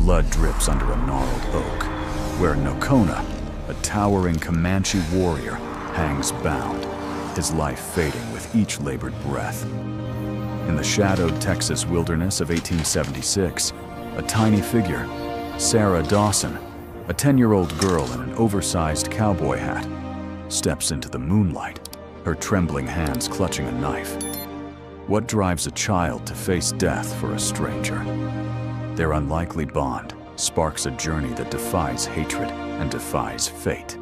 blood drips under a gnarled oak, where Nokona, a towering Comanche warrior, hangs bound, his life fading with each labored breath. In the shadowed Texas wilderness of 1876, a tiny figure, Sarah Dawson, a 10-year-old girl in an oversized cowboy hat, steps into the moonlight, her trembling hands clutching a knife. What drives a child to face death for a stranger? Their unlikely bond sparks a journey that defies hatred and defies fate.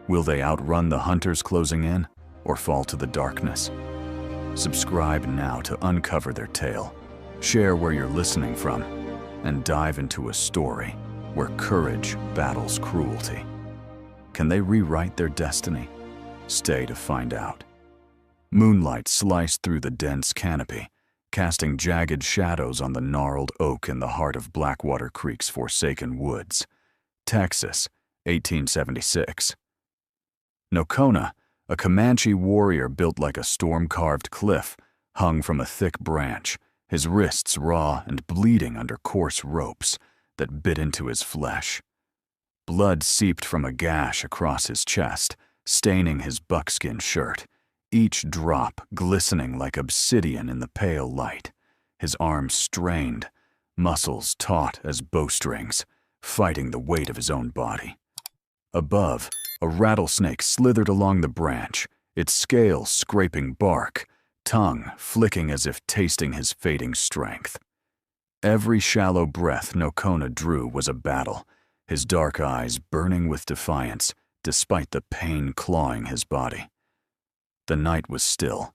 Will they outrun the hunters closing in or fall to the darkness? Subscribe now to uncover their tale, share where you're listening from, and dive into a story where courage battles cruelty. Can they rewrite their destiny? Stay to find out. Moonlight sliced through the dense canopy, casting jagged shadows on the gnarled oak in the heart of Blackwater Creek's forsaken woods. Texas, 1876. Nokona, a Comanche warrior built like a storm-carved cliff, hung from a thick branch, his wrists raw and bleeding under coarse ropes that bit into his flesh. Blood seeped from a gash across his chest, staining his buckskin shirt, each drop glistening like obsidian in the pale light, his arms strained, muscles taut as bowstrings, fighting the weight of his own body. Above, a rattlesnake slithered along the branch, its scales scraping bark, tongue flicking as if tasting his fading strength. Every shallow breath Nokona drew was a battle, his dark eyes burning with defiance despite the pain clawing his body. The night was still,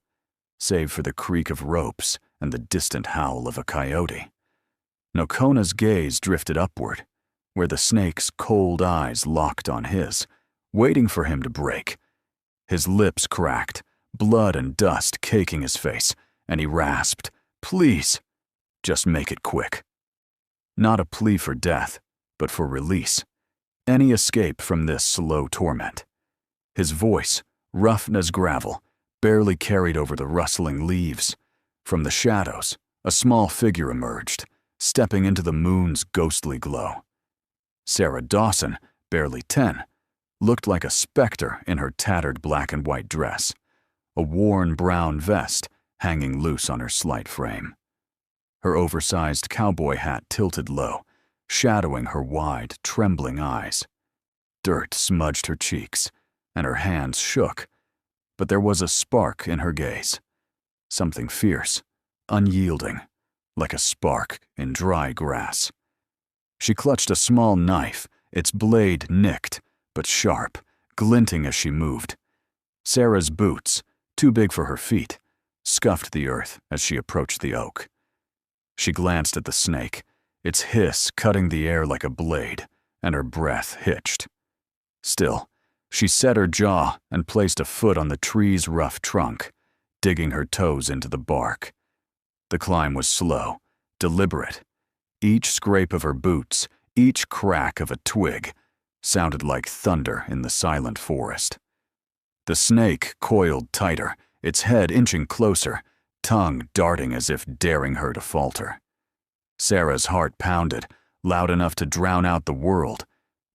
save for the creak of ropes and the distant howl of a coyote. Nokona's gaze drifted upward, where the snake's cold eyes locked on his, waiting for him to break. His lips cracked, blood and dust caking his face, and he rasped, "Please, just make it quick." Not a plea for death, but for release. Any escape from this slow torment. His voice, rough as gravel, barely carried over the rustling leaves. From the shadows, a small figure emerged, stepping into the moon's ghostly glow. Sarah Dawson, barely 10, looked like a specter in her tattered black and white dress, a worn brown vest hanging loose on her slight frame. Her oversized cowboy hat tilted low, shadowing her wide, trembling eyes. Dirt smudged her cheeks, and her hands shook, but there was a spark in her gaze. Something fierce, unyielding, like a spark in dry grass. She clutched a small knife, its blade nicked, but sharp, glinting as she moved. Sarah's boots, too big for her feet, scuffed the earth as she approached the oak. She glanced at the snake, its hiss cutting the air like a blade, and her breath hitched. Still, she set her jaw and placed a foot on the tree's rough trunk, digging her toes into the bark. The climb was slow, deliberate. Each scrape of her boots, each crack of a twig, sounded like thunder in the silent forest. The snake coiled tighter, its head inching closer, tongue darting as if daring her to falter. Sarah's heart pounded, loud enough to drown out the world,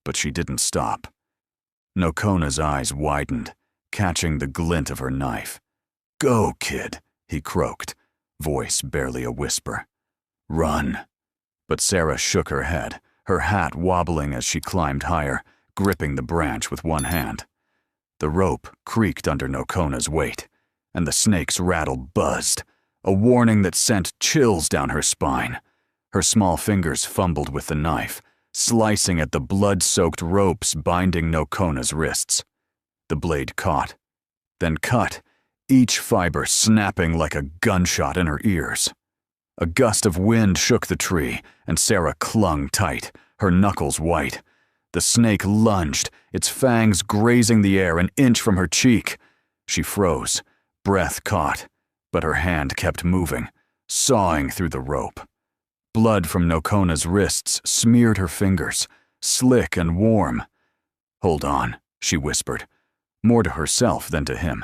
but she didn't stop. Nokona's eyes widened, catching the glint of her knife. "Go, kid," he croaked, voice barely a whisper. "Run." But Sarah shook her head, her hat wobbling as she climbed higher, gripping the branch with one hand. The rope creaked under Nokona's weight, and the snake's rattle buzzed, a warning that sent chills down her spine. Her small fingers fumbled with the knife, slicing at the blood-soaked ropes binding Nokona's wrists. The blade caught, then cut, each fiber snapping like a gunshot in her ears. A gust of wind shook the tree, and Sarah clung tight, her knuckles white. The snake lunged, its fangs grazing the air an inch from her cheek. She froze, breath caught, but her hand kept moving, sawing through the rope. Blood from Nokona's wrists smeared her fingers, slick and warm. "Hold on," she whispered, more to herself than to him.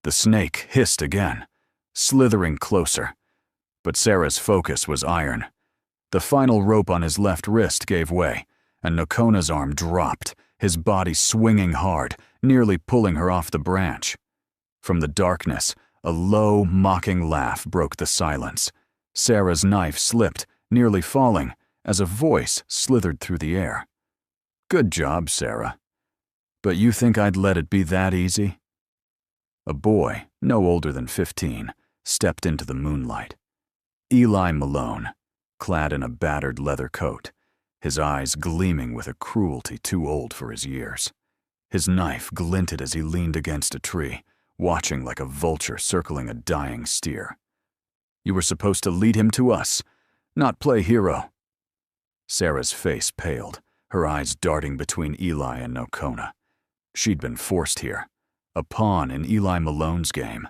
The snake hissed again, slithering closer, but Sarah's focus was iron. The final rope on his left wrist gave way, and Nokona's arm dropped, his body swinging hard, nearly pulling her off the branch. From the darkness, a low, mocking laugh broke the silence. Sarah's knife slipped, nearly falling, as a voice slithered through the air. "Good job, Sarah. But you think I'd let it be that easy?" A boy, no older than 15, stepped into the moonlight. Eli Malone, clad in a battered leather coat, his eyes gleaming with a cruelty too old for his years. His knife glinted as he leaned against a tree, watching like a vulture circling a dying steer. "You were supposed to lead him to us, not play hero." Sarah's face paled, her eyes darting between Eli and Nokona. She'd been forced here, a pawn in Eli Malone's game,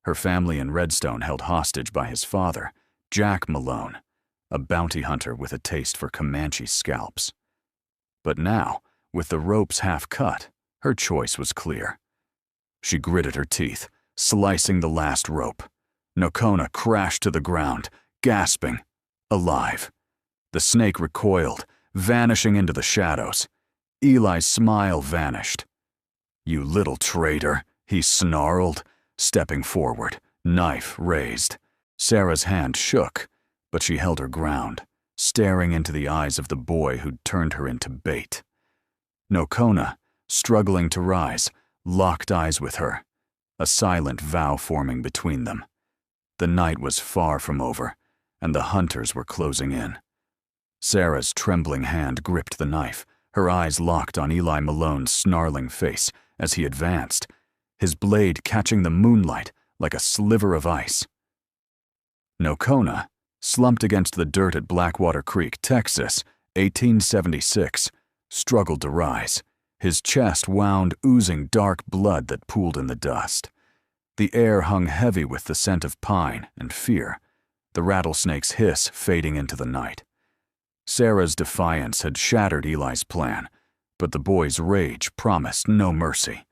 her family in Redstone held hostage by his father, Jack Malone, a bounty hunter with a taste for Comanche scalps. But now, with the ropes half cut, her choice was clear. She gritted her teeth, slicing the last rope. Nokona crashed to the ground, gasping, alive. The snake recoiled, vanishing into the shadows. Eli's smile vanished. "You little traitor," he snarled, stepping forward, knife raised. Sarah's hand shook, but she held her ground, staring into the eyes of the boy who'd turned her into bait. Nokona, struggling to rise, locked eyes with her, a silent vow forming between them. The night was far from over, and the hunters were closing in. Sarah's trembling hand gripped the knife, her eyes locked on Eli Malone's snarling face as he advanced, his blade catching the moonlight like a sliver of ice. Nokona, slumped against the dirt at Blackwater Creek, Texas, 1876, struggled to rise, his chest wound oozing dark blood that pooled in the dust. The air hung heavy with the scent of pine and fear, the rattlesnake's hiss fading into the night. Sarah's defiance had shattered Eli's plan, but the boy's rage promised no mercy.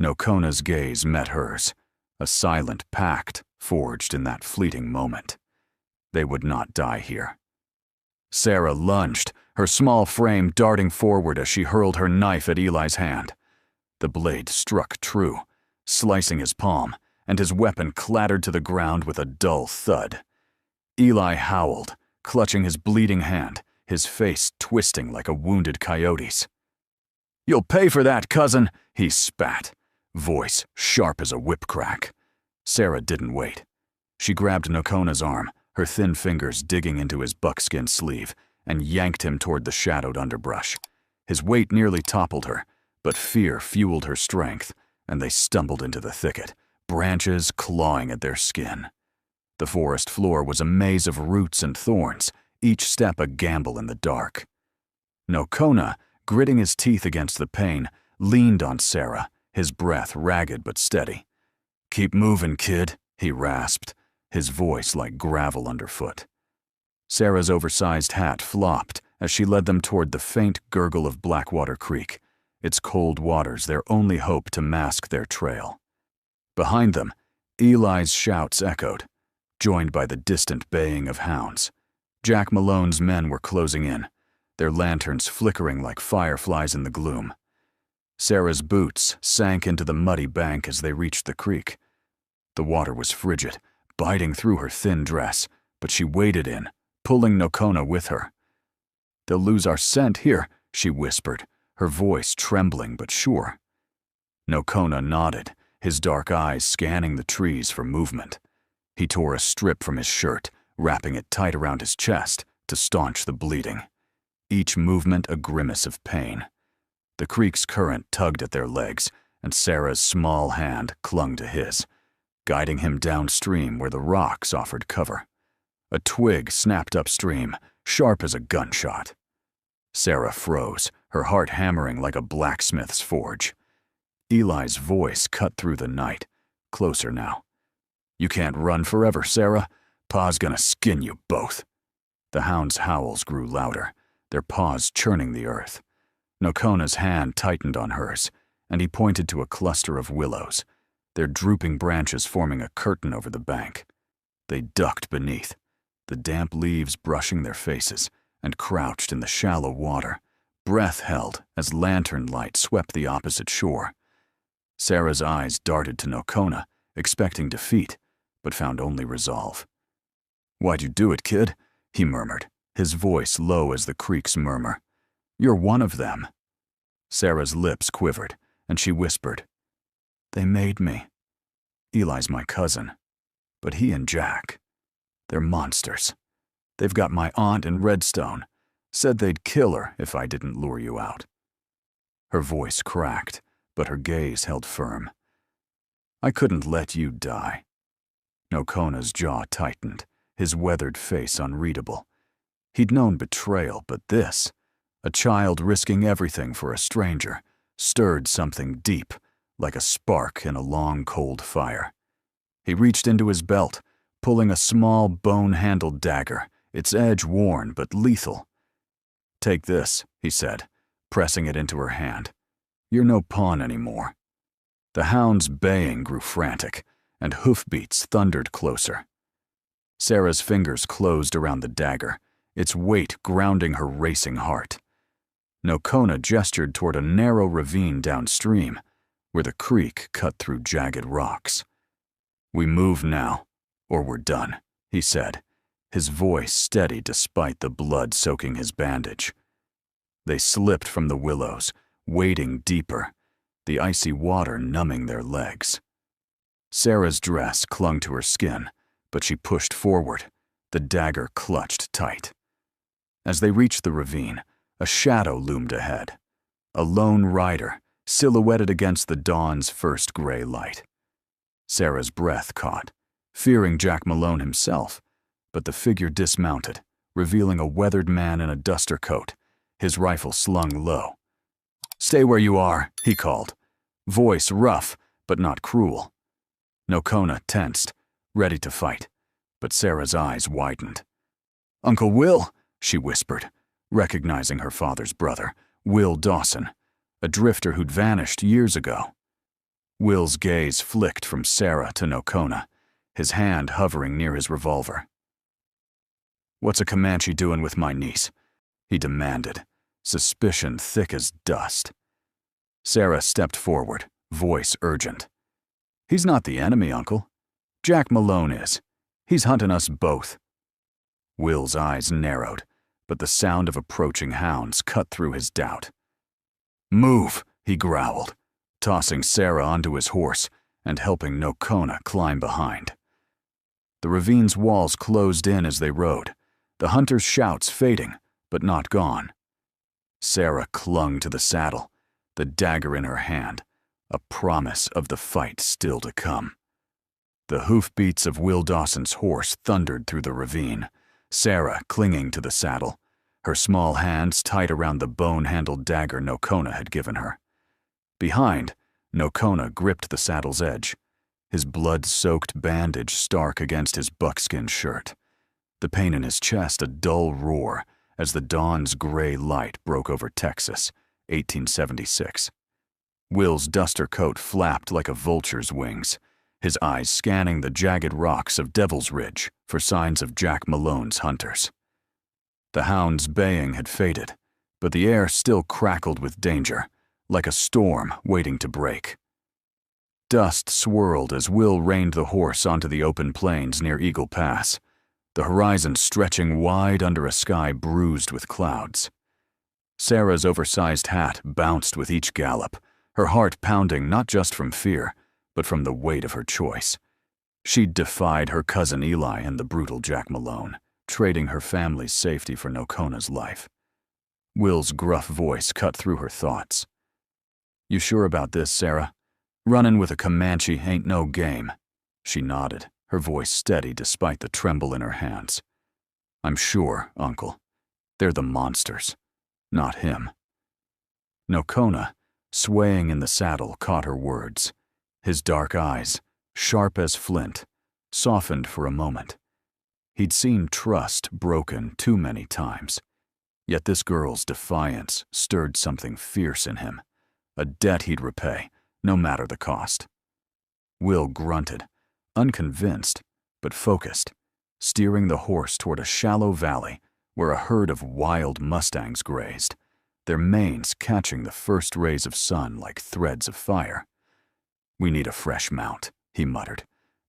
Nokona's gaze met hers, a silent pact forged in that fleeting moment. They would not die here. Sarah lunged, her small frame darting forward as she hurled her knife at Eli's hand. The blade struck true, slicing his palm, and his weapon clattered to the ground with a dull thud. Eli howled, clutching his bleeding hand, his face twisting like a wounded coyote's. "You'll pay for that, cousin," he spat, voice sharp as a whip crack. Sarah didn't wait. She grabbed Nokona's arm, her thin fingers digging into his buckskin sleeve, and yanked him toward the shadowed underbrush. His weight nearly toppled her, but fear fueled her strength, and they stumbled into the thicket, branches clawing at their skin. The forest floor was a maze of roots and thorns, each step a gamble in the dark. Nokona, gritting his teeth against the pain, leaned on Sarah, his breath ragged but steady. "Keep moving, kid," he rasped, his voice like gravel underfoot. Sarah's oversized hat flopped as she led them toward the faint gurgle of Blackwater Creek, its cold waters their only hope to mask their trail. Behind them, Eli's shouts echoed, joined by the distant baying of hounds. Jack Malone's men were closing in, their lanterns flickering like fireflies in the gloom. Sarah's boots sank into the muddy bank as they reached the creek. The water was frigid, biting through her thin dress, but she waded in, pulling Nokona with her. "They'll lose our scent here," she whispered, her voice trembling but sure. Nokona nodded, his dark eyes scanning the trees for movement. He tore a strip from his shirt, wrapping it tight around his chest to staunch the bleeding. Each movement a grimace of pain. The creek's current tugged at their legs, and Sarah's small hand clung to his, guiding him downstream where the rocks offered cover. A twig snapped upstream, sharp as a gunshot. Sarah froze, her heart hammering like a blacksmith's forge. Eli's voice cut through the night, closer now. "You can't run forever, Sarah. Pa's gonna skin you both." The hound's howls grew louder, their paws churning the earth. Nokona's hand tightened on hers, and he pointed to a cluster of willows, their drooping branches forming a curtain over the bank. They ducked beneath, the damp leaves brushing their faces, and crouched in the shallow water, breath held as lantern light swept the opposite shore. Sarah's eyes darted to Nokona, expecting defeat, but found only resolve. "Why'd you do it, kid?" he murmured, his voice low as the creek's murmur. "You're one of them." Sarah's lips quivered, and she whispered, "They made me. Eli's my cousin, but he and Jack, they're monsters. They've got my aunt in Redstone. Said they'd kill her if I didn't lure you out." Her voice cracked, but her gaze held firm. "I couldn't let you die." Nokona's jaw tightened, his weathered face unreadable. He'd known betrayal, but this, a child risking everything for a stranger, stirred something deep, like a spark in a long, cold fire. He reached into his belt, pulling a small, bone-handled dagger, its edge worn but lethal. "Take this," he said, pressing it into her hand. "You're no pawn anymore." The hound's baying grew frantic, and hoofbeats thundered closer. Sarah's fingers closed around the dagger, its weight grounding her racing heart. Nokona gestured toward a narrow ravine downstream, where the creek cut through jagged rocks. "We move now, or we're done," he said, his voice steady despite the blood soaking his bandage. They slipped from the willows, wading deeper, the icy water numbing their legs. Sarah's dress clung to her skin, but she pushed forward, the dagger clutched tight. As they reached the ravine, a shadow loomed ahead, a lone rider silhouetted against the dawn's first gray light. Sarah's breath caught, fearing Jack Malone himself, but the figure dismounted, revealing a weathered man in a duster coat, his rifle slung low. "Stay where you are," he called, voice rough but not cruel. Nokona tensed, ready to fight, but Sarah's eyes widened. "Uncle Will," she whispered, recognizing her father's brother, Will Dawson, a drifter who'd vanished years ago. Will's gaze flicked from Sarah to Nokona, his hand hovering near his revolver. "What's a Comanche doing with my niece?" he demanded, suspicion thick as dust. Sarah stepped forward, voice urgent. "He's not the enemy, Uncle. Jack Malone is. He's hunting us both." Will's eyes narrowed, but the sound of approaching hounds cut through his doubt. "Move," he growled, tossing Sarah onto his horse and helping Nokona climb behind. The ravine's walls closed in as they rode, the hunters' shouts fading, but not gone. Sarah clung to the saddle, the dagger in her hand, a promise of the fight still to come. The hoofbeats of Will Dawson's horse thundered through the ravine, Sarah clinging to the saddle, her small hands tight around the bone-handled dagger Nokona had given her. Behind, Nokona gripped the saddle's edge, his blood-soaked bandage stark against his buckskin shirt, the pain in his chest a dull roar as the dawn's gray light broke over Texas, 1876. Will's duster coat flapped like a vulture's wings, his eyes scanning the jagged rocks of Devil's Ridge for signs of Jack Malone's hunters. The hound's baying had faded, but the air still crackled with danger, like a storm waiting to break. Dust swirled as Will reined the horse onto the open plains near Eagle Pass, the horizon stretching wide under a sky bruised with clouds. Sarah's oversized hat bounced with each gallop, her heart pounding not just from fear, but from the weight of her choice. She'd defied her cousin Eli and the brutal Jack Malone, trading her family's safety for Nokona's life. Will's gruff voice cut through her thoughts. "You sure about this, Sarah? Running with a Comanche ain't no game." She nodded, her voice steady despite the tremble in her hands. "I'm sure, Uncle. They're the monsters, not him." Nokona, swaying in the saddle, caught her words. His dark eyes, sharp as flint, softened for a moment. He'd seen trust broken too many times. Yet this girl's defiance stirred something fierce in him, a debt he'd repay, no matter the cost. Will grunted, unconvinced, but focused, steering the horse toward a shallow valley where a herd of wild mustangs grazed, their manes catching the first rays of sun like threads of fire. "We need a fresh mount," he muttered.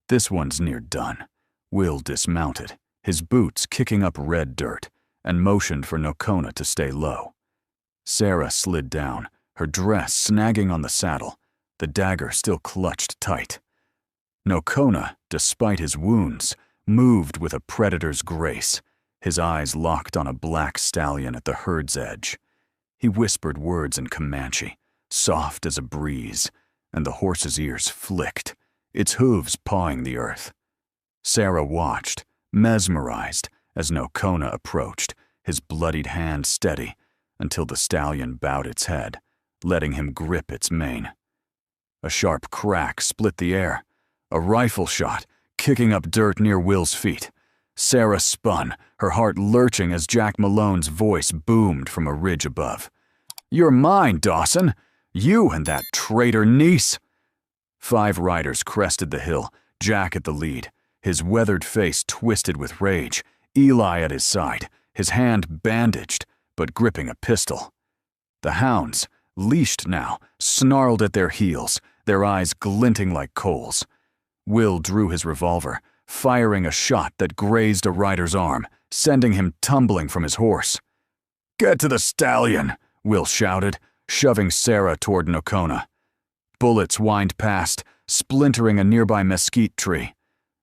"This one's near done." Will dismounted, his boots kicking up red dirt, and motioned for Nocona to stay low. Sarah slid down, her dress snagging on the saddle, the dagger still clutched tight. Nocona, despite his wounds, moved with a predator's grace, his eyes locked on a black stallion at the herd's edge. He whispered words in Comanche, soft as a breeze, and the horse's ears flicked, its hooves pawing the earth. Sarah watched, mesmerized, as Nocona approached, his bloodied hand steady, until the stallion bowed its head, letting him grip its mane. A sharp crack split the air, a rifle shot, kicking up dirt near Will's feet. Sarah spun, her heart lurching as Jack Malone's voice boomed from a ridge above. "You're mine, Dawson! You and that traitor niece!" 5 riders crested the hill, Jack at the lead, his weathered face twisted with rage, Eli at his side, his hand bandaged, but gripping a pistol. The hounds, leashed now, snarled at their heels, their eyes glinting like coals. Will drew his revolver, firing a shot that grazed a rider's arm, sending him tumbling from his horse. "Get to the stallion!" Will shouted, shoving Sarah toward Nocona. Bullets whined past, splintering a nearby mesquite tree.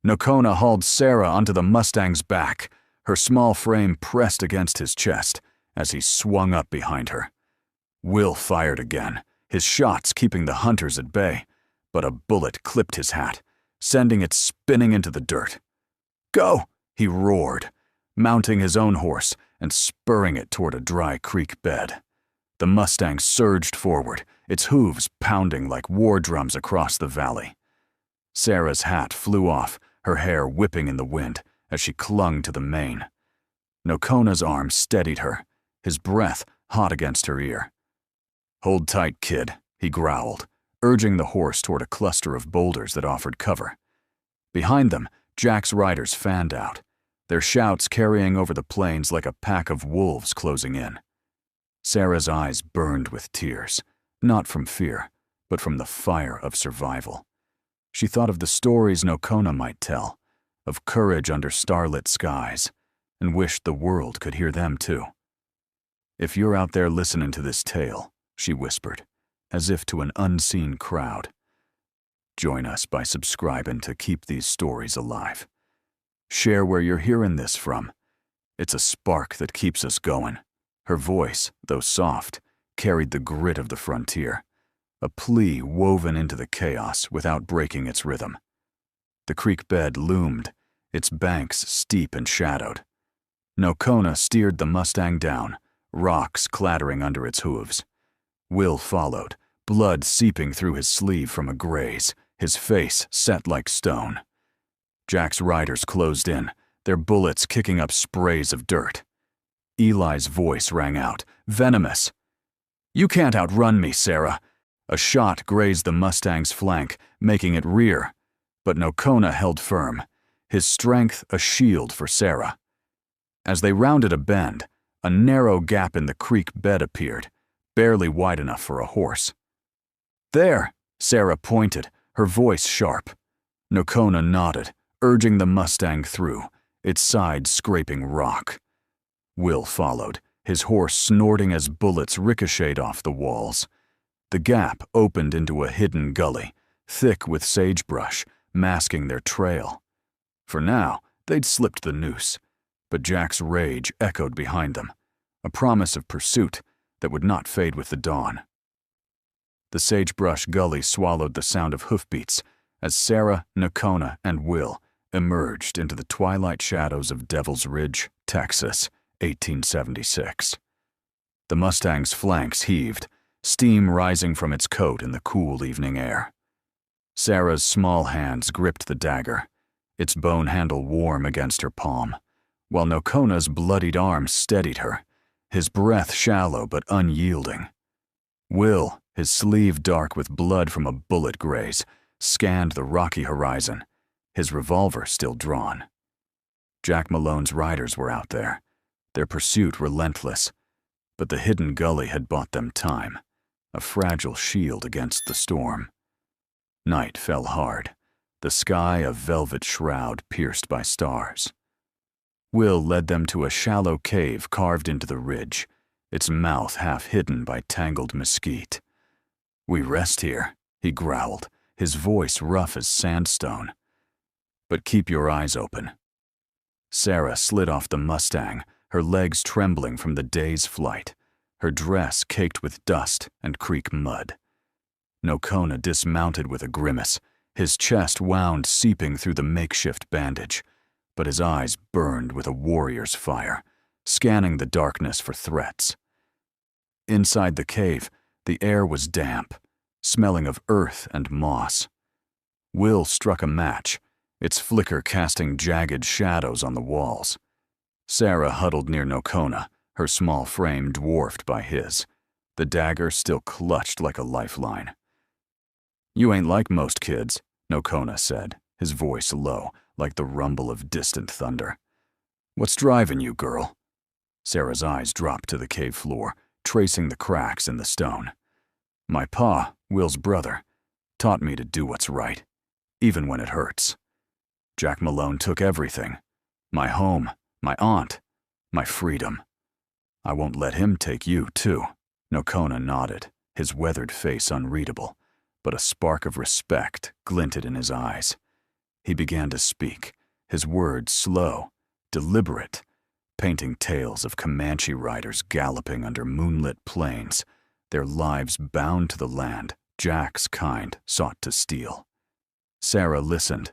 Nocona hauled Sarah onto the Mustang's back, her small frame pressed against his chest as he swung up behind her. Will fired again, his shots keeping the hunters at bay, but a bullet clipped his hat, sending it spinning into the dirt. "Go!" he roared, mounting his own horse and spurring it toward a dry creek bed. The Mustang surged forward, its hooves pounding like war drums across the valley. Sarah's hat flew off, her hair whipping in the wind as she clung to the mane. Nocona's arm steadied her, his breath hot against her ear. "Hold tight, kid," he growled, urging the horse toward a cluster of boulders that offered cover. Behind them, Jack's riders fanned out, their shouts carrying over the plains like a pack of wolves closing in. Sarah's eyes burned with tears, not from fear, but from the fire of survival. She thought of the stories Nocona might tell, of courage under starlit skies, and wished the world could hear them too. "If you're out there listening to this tale," she whispered, as if to an unseen crowd, "join us by subscribing to keep these stories alive. Share where you're hearing this from. It's a spark that keeps us going." Her voice, though soft, carried the grit of the frontier, a plea woven into the chaos without breaking its rhythm. The creek bed loomed, its banks steep and shadowed. Nocona steered the Mustang down, rocks clattering under its hooves. Will followed, blood seeping through his sleeve from a graze, his face set like stone. Jack's riders closed in, their bullets kicking up sprays of dirt. Eli's voice rang out, venomous. "You can't outrun me, Sarah." A shot grazed the Mustang's flank, making it rear, but Nocona held firm, his strength a shield for Sarah. As they rounded a bend, a narrow gap in the creek bed appeared, barely wide enough for a horse. "There," Sarah pointed, her voice sharp. Nocona nodded, urging the Mustang through, its side scraping rock. Will followed, his horse snorting as bullets ricocheted off the walls. The gap opened into a hidden gully, thick with sagebrush, masking their trail. For now, they'd slipped the noose, but Jack's rage echoed behind them, a promise of pursuit that would not fade with the dawn. The sagebrush gully swallowed the sound of hoofbeats as Sarah, Nocona, and Will emerged into the twilight shadows of Devil's Ridge, Texas, 1876. The Mustang's flanks heaved, steam rising from its coat in the cool evening air. Sarah's small hands gripped the dagger, its bone handle warm against her palm, while Nocona's bloodied arm steadied her, his breath shallow but unyielding. Will, his sleeve dark with blood from a bullet graze, scanned the rocky horizon, his revolver still drawn. Jack Malone's riders were out there, their pursuit relentless, but the hidden gully had bought them time, a fragile shield against the storm. Night fell hard, the sky a velvet shroud pierced by stars. Will led them to a shallow cave carved into the ridge, its mouth half hidden by tangled mesquite. "We rest here," he growled, his voice rough as sandstone. "But keep your eyes open." Sarah slid off the Mustang, her legs trembling from the day's flight, her dress caked with dust and creek mud. Nocona dismounted with a grimace, his chest wound seeping through the makeshift bandage, but his eyes burned with a warrior's fire, scanning the darkness for threats. Inside the cave, the air was damp, smelling of earth and moss. Will struck a match, its flicker casting jagged shadows on the walls. Sarah huddled near Nocona, her small frame dwarfed by his, the dagger still clutched like a lifeline. "You ain't like most kids," Nocona said, his voice low, like the rumble of distant thunder. "What's driving you, girl?" Sarah's eyes dropped to the cave floor, tracing the cracks in the stone. "My pa, Will's brother, taught me to do what's right, even when it hurts. Jack Malone took everything. My home, my aunt, my freedom. I won't let him take you, too." Nocona nodded, his weathered face unreadable, but a spark of respect glinted in his eyes. He began to speak, his words slow, deliberate, painting tales of Comanche riders galloping under moonlit plains, their lives bound to the land Jack's kind sought to steal. Sarah listened,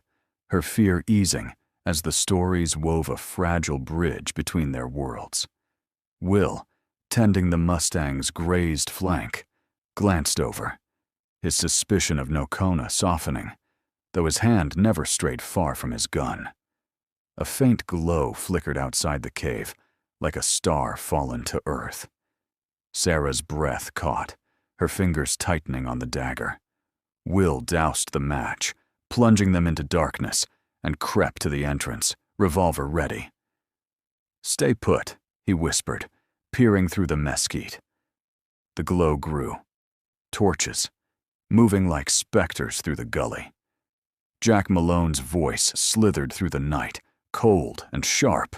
her fear easing as the stories wove a fragile bridge between their worlds. Will, tending the Mustang's grazed flank, glanced over, his suspicion of Nocona softening, though his hand never strayed far from his gun. A faint glow flickered outside the cave, like a star fallen to earth. Sarah's breath caught, her fingers tightening on the dagger. Will doused the match, plunging them into darkness, and crept to the entrance, revolver ready. "Stay put," he whispered, peering through the mesquite. The glow grew. Torches, moving like specters through the gully. Jack Malone's voice slithered through the night, cold and sharp.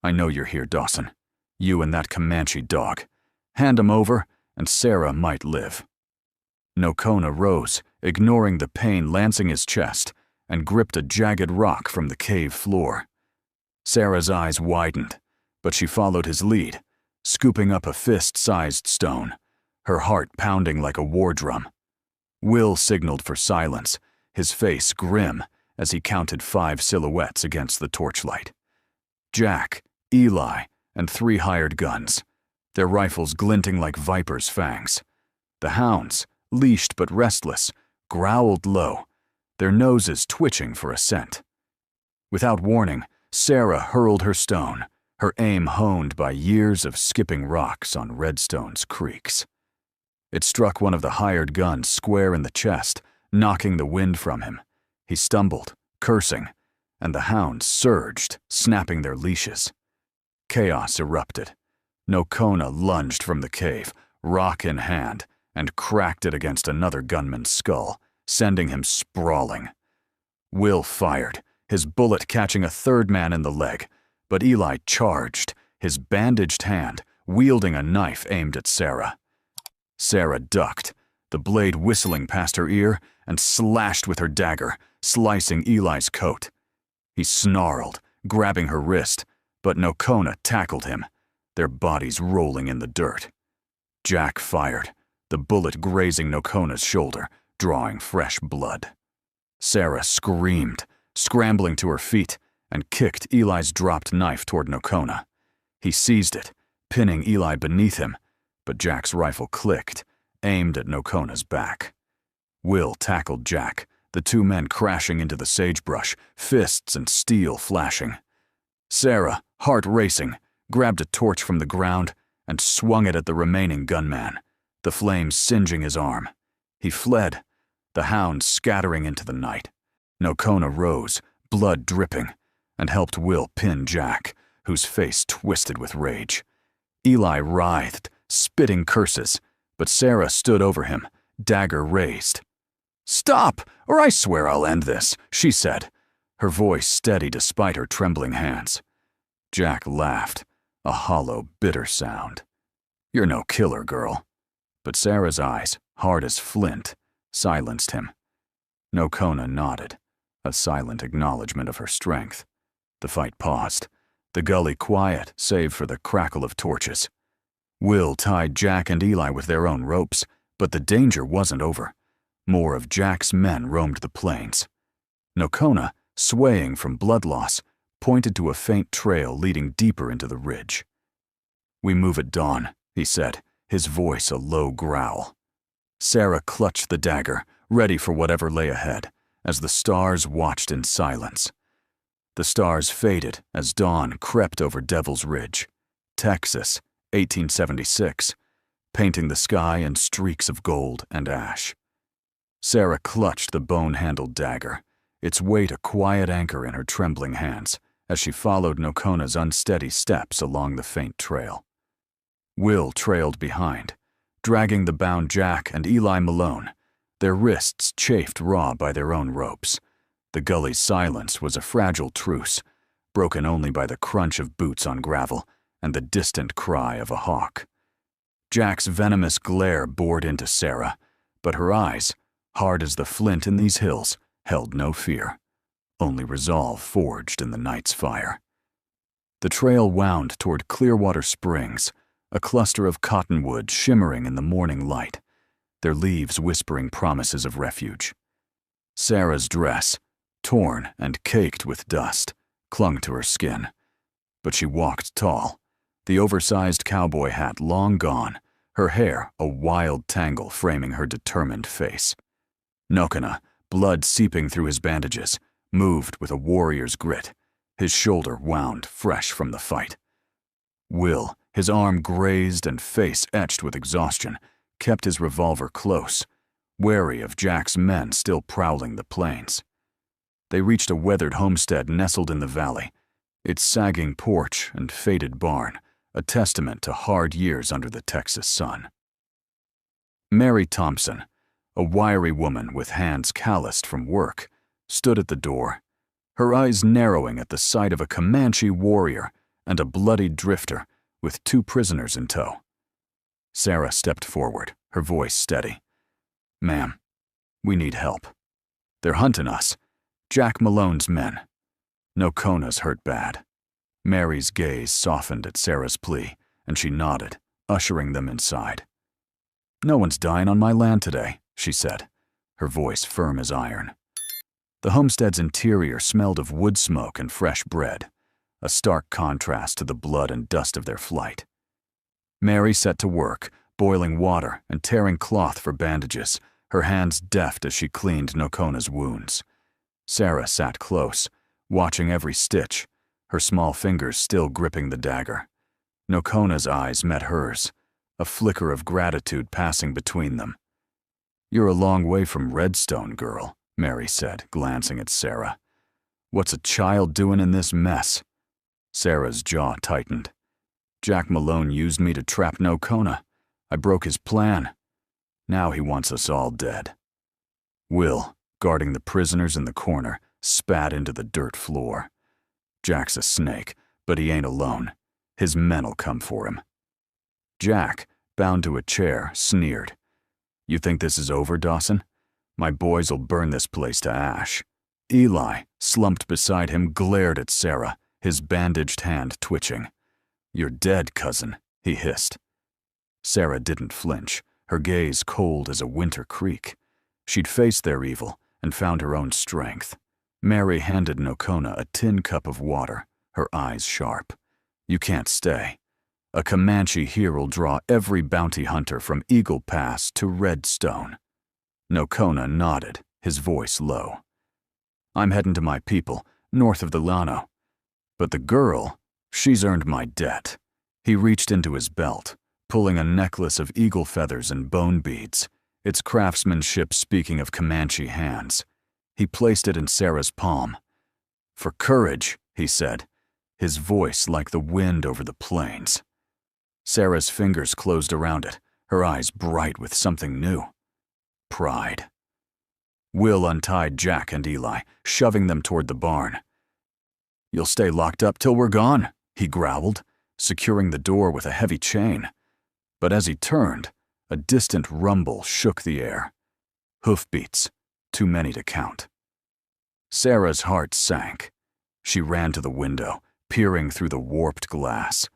"I know you're here, Dawson. You and that Comanche dog. Hand 'em over, and Sarah might live." Nocona rose, ignoring the pain lancing his chest, and gripped a jagged rock from the cave floor. Sarah's eyes widened, but she followed his lead, scooping up a fist-sized stone, her heart pounding like a war drum. Will signaled for silence, his face grim as he counted 5 silhouettes against the torchlight. Jack, Eli, and 3 hired guns, their rifles glinting like vipers' fangs. The hounds, leashed but restless, growled low, their noses twitching for a scent. Without warning, Sarah hurled her stone, her aim honed by years of skipping rocks on Redstone's creeks. It struck one of the hired guns square in the chest, knocking the wind from him. He stumbled, cursing, and the hounds surged, snapping their leashes. Chaos erupted. Nocona lunged from the cave, rock in hand, and cracked it against another gunman's skull, sending him sprawling. Will fired, his bullet catching a third man in the leg, but Eli charged, his bandaged hand wielding a knife aimed at Sarah. Sarah ducked, the blade whistling past her ear, and slashed with her dagger, slicing Eli's coat. He snarled, grabbing her wrist, but Nocona tackled him, their bodies rolling in the dirt. Jack fired, the bullet grazing Nocona's shoulder, drawing fresh blood. Sarah screamed, scrambling to her feet, and kicked Eli's dropped knife toward Nocona. He seized it, pinning Eli beneath him, but Jack's rifle clicked, aimed at Nocona's back. Will tackled Jack, the 2 men crashing into the sagebrush, fists and steel flashing. Sarah, heart racing, grabbed a torch from the ground and swung it at the remaining gunman, the flames singeing his arm. He fled, the hounds scattering into the night. Nocona rose, blood dripping, and helped Will pin Jack, whose face twisted with rage. Eli writhed, spitting curses, but Sarah stood over him, dagger raised. "Stop, or I swear I'll end this," she said, her voice steady despite her trembling hands. Jack laughed, a hollow, bitter sound. "You're no killer, girl." But Sarah's eyes, hard as flint, silenced him. Nocona nodded, a silent acknowledgement of her strength. The fight paused, the gully quiet save for the crackle of torches. Will tied Jack and Eli with their own ropes, but the danger wasn't over. More of Jack's men roamed the plains. Nocona, swaying from blood loss, pointed to a faint trail leading deeper into the ridge. "We move at dawn," he said, his voice a low growl. Sarah clutched the dagger, ready for whatever lay ahead, as the stars watched in silence. The stars faded as dawn crept over Devil's Ridge, Texas, 1876, painting the sky in streaks of gold and ash. Sarah clutched the bone-handled dagger, its weight a quiet anchor in her trembling hands, as she followed Nocona's unsteady steps along the faint trail. Will trailed behind, dragging the bound Jack and Eli Malone, their wrists chafed raw by their own ropes. The gully's silence was a fragile truce, broken only by the crunch of boots on gravel and the distant cry of a hawk. Jack's venomous glare bored into Sarah, but her eyes, hard as the flint in these hills, held no fear, only resolve forged in the night's fire. The trail wound toward Clearwater Springs, a cluster of cottonwood shimmering in the morning light, their leaves whispering promises of refuge. Sarah's dress, torn and caked with dust, clung to her skin, but she walked tall, the oversized cowboy hat long gone, her hair a wild tangle framing her determined face. Nocona, blood seeping through his bandages, moved with a warrior's grit, his shoulder wound fresh from the fight. Will, his arm grazed and face etched with exhaustion, kept his revolver close, wary of Jack's men still prowling the plains. They reached a weathered homestead nestled in the valley, its sagging porch and faded barn a testament to hard years under the Texas sun. Mary Thompson, a wiry woman with hands calloused from work, stood at the door, her eyes narrowing at the sight of a Comanche warrior and a bloodied drifter with 2 prisoners in tow. Sarah stepped forward, her voice steady. "Ma'am, we need help. They're hunting us. Jack Malone's men. Nocona's hurt bad." Mary's gaze softened at Sarah's plea, and she nodded, ushering them inside. "No one's dying on my land today," she said, her voice firm as iron. The homestead's interior smelled of wood smoke and fresh bread, a stark contrast to the blood and dust of their flight. Mary set to work, boiling water and tearing cloth for bandages, her hands deft as she cleaned Nocona's wounds. Sarah sat close, watching every stitch, her small fingers still gripping the dagger. Nocona's eyes met hers, a flicker of gratitude passing between them. "You're a long way from Redstone, girl," Mary said, glancing at Sarah. "What's a child doing in this mess?" Sarah's jaw tightened. "Jack Malone used me to trap Nocona. I broke his plan. Now he wants us all dead." Will, guarding the prisoners in the corner, spat into the dirt floor. "Jack's a snake, but he ain't alone. His men'll come for him." Jack, bound to a chair, sneered. "You think this is over, Dawson? My boys'll burn this place to ash." Eli, slumped beside him, glared at Sarah, his bandaged hand twitching. "You're dead, cousin," he hissed. Sarah didn't flinch, her gaze cold as a winter creek. She'd faced their evil and found her own strength. Mary handed Nocona a tin cup of water, her eyes sharp. "You can't stay. A Comanche here'll draw every bounty hunter from Eagle Pass to Redstone." Nocona nodded, his voice low. "I'm heading to my people, north of the Llano. But the girl, she's earned my debt." He reached into his belt, pulling a necklace of eagle feathers and bone beads, its craftsmanship speaking of Comanche hands. He placed it in Sarah's palm. "For courage," he said, his voice like the wind over the plains. Sarah's fingers closed around it, her eyes bright with something new. Pride. Will untied Jack and Eli, shoving them toward the barn. "You'll stay locked up till we're gone," he growled, securing the door with a heavy chain. But as he turned, a distant rumble shook the air. Hoofbeats, too many to count. Sarah's heart sank. She ran to the window, peering through the warped glass.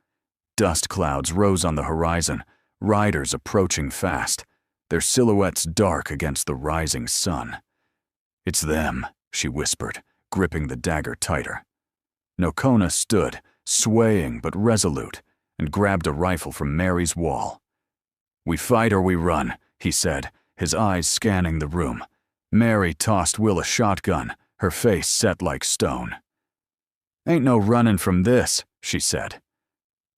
Dust clouds rose on the horizon, riders approaching fast, their silhouettes dark against the rising sun. "It's them," she whispered, gripping the dagger tighter. Nocona stood, swaying but resolute, and grabbed a rifle from Mary's wall. "We fight or we run," he said, his eyes scanning the room. Mary tossed Will a shotgun, her face set like stone. "Ain't no running from this," she said.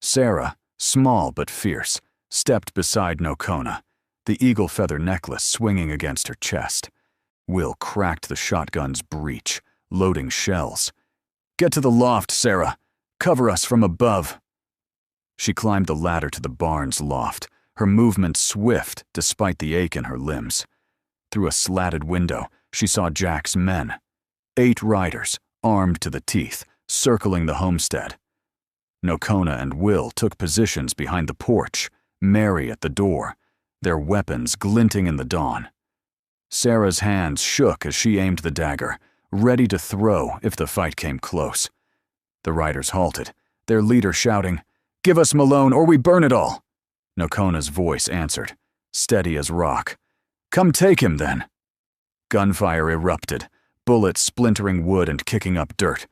Sarah, small but fierce, stepped beside Nocona, the eagle feather necklace swinging against her chest. Will cracked the shotgun's breech, loading shells. "Get to the loft, Sarah. Cover us from above." She climbed the ladder to the barn's loft, her movement swift despite the ache in her limbs. Through a slatted window, she saw Jack's men. 8 riders, armed to the teeth, circling the homestead. Nocona and Will took positions behind the porch, Mary at the door, their weapons glinting in the dawn. Sarah's hands shook as she aimed the dagger, ready to throw if the fight came close. The riders halted, their leader shouting, "Give us Malone or we burn it all!" Nocona's voice answered, steady as rock. "Come take him, then." Gunfire erupted, bullets splintering wood and kicking up dirt.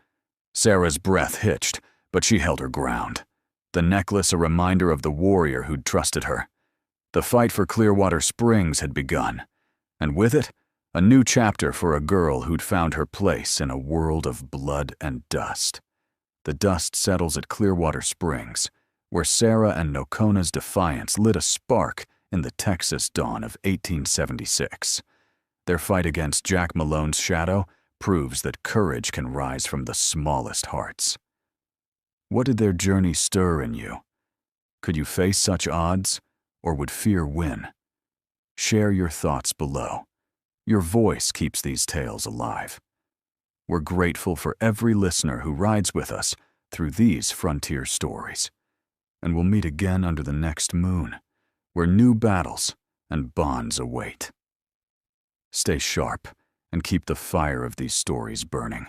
Sarah's breath hitched, but she held her ground. The necklace a reminder of the warrior who'd trusted her. The fight for Clearwater Springs had begun, and with it, a new chapter for a girl who'd found her place in a world of blood and dust. The dust settles at Clearwater Springs, where Sarah and Nocona's defiance lit a spark in the Texas dawn of 1876. Their fight against Jack Malone's shadow proves that courage can rise from the smallest hearts. What did their journey stir in you? Could you face such odds, or would fear win? Share your thoughts below. Your voice keeps these tales alive. We're grateful for every listener who rides with us through these frontier stories. And we'll meet again under the next moon, where new battles and bonds await. Stay sharp and keep the fire of these stories burning.